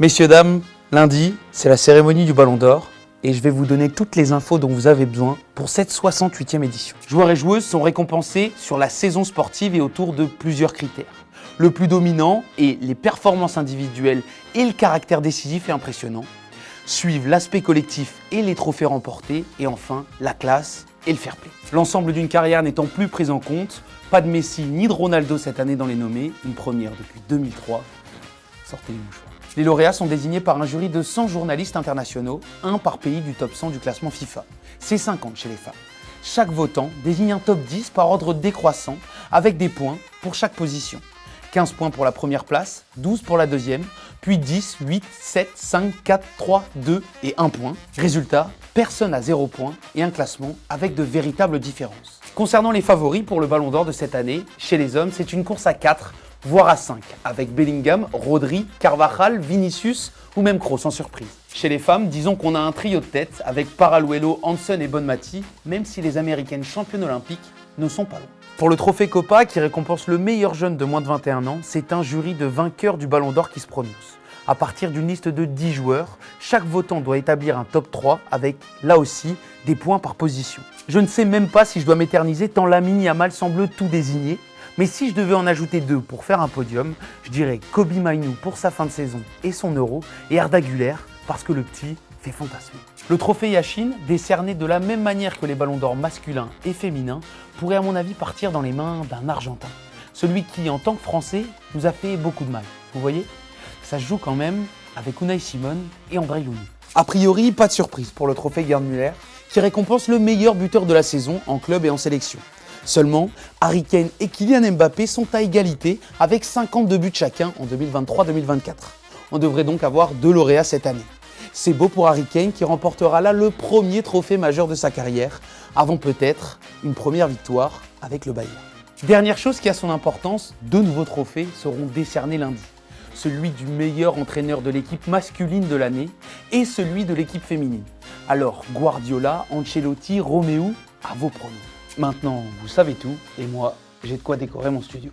Messieurs, dames, lundi, c'est la cérémonie du Ballon d'Or et je vais vous donner toutes les infos dont vous avez besoin pour cette 68e édition. Joueurs et joueuses sont récompensés sur la saison sportive et autour de plusieurs critères. Le plus dominant est les performances individuelles et le caractère décisif et impressionnant. Suivent l'aspect collectif et les trophées remportés et enfin la classe et le fair play. L'ensemble d'une carrière n'étant plus pris en compte, pas de Messi ni de Ronaldo cette année dans les nommés, une première depuis 2003. Sortez les mouchoirs. Les lauréats sont désignés par un jury de 100 journalistes internationaux, un par pays du top 100 du classement FIFA. C'est 50 chez les femmes. Chaque votant désigne un top 10 par ordre décroissant, avec des points pour chaque position. 15 points pour la première place, 12 pour la deuxième, puis 10, 8, 7, 5, 4, 3, 2 et 1 point. Résultat, personne n'a 0 point et un classement avec de véritables différences. Concernant les favoris pour le Ballon d'Or de cette année, chez les hommes, c'est une course à 4, voire à 5, avec Bellingham, Rodri, Carvajal, Vinicius ou même Kroos sans surprise. Chez les femmes, disons qu'on a un trio de tête avec Paraluelo, Hansen et Bonmati, même si les américaines championnes olympiques ne sont pas loin. Pour le trophée Copa, qui récompense le meilleur jeune de moins de 21 ans, c'est un jury de vainqueurs du Ballon d'Or qui se prononce. À partir d'une liste de 10 joueurs, chaque votant doit établir un top 3 avec, là aussi, des points par position. Je ne sais même pas si je dois m'éterniser tant Lamine Yamal semble tout désigner, mais si je devais en ajouter 2 pour faire un podium, je dirais Kobe Mainoo pour sa fin de saison et son Euro, et Arda Güler parce que le petit fait fantasmer. Le trophée Yashin, décerné de la même manière que les ballons d'or masculins et féminins, pourrait à mon avis partir dans les mains d'un Argentin. Celui qui, en tant que Français, nous a fait beaucoup de mal. Vous voyez ? Ça se joue quand même avec Unai Simon et André Lounier. A priori, pas de surprise pour le trophée Gerd Müller, qui récompense le meilleur buteur de la saison en club et en sélection. Seulement, Harry Kane et Kylian Mbappé sont à égalité avec 52 buts chacun en 2023-2024. On devrait donc avoir 2 lauréats cette année. C'est beau pour Harry Kane qui remportera là le premier trophée majeur de sa carrière, avant peut-être une première victoire avec le Bayern. Dernière chose qui a son importance, 2 nouveaux trophées seront décernés lundi. Celui du meilleur entraîneur de l'équipe masculine de l'année et celui de l'équipe féminine. Alors Guardiola, Ancelotti, Romeu, à vos pronoms. Maintenant, vous savez tout, et moi, j'ai de quoi décorer mon studio.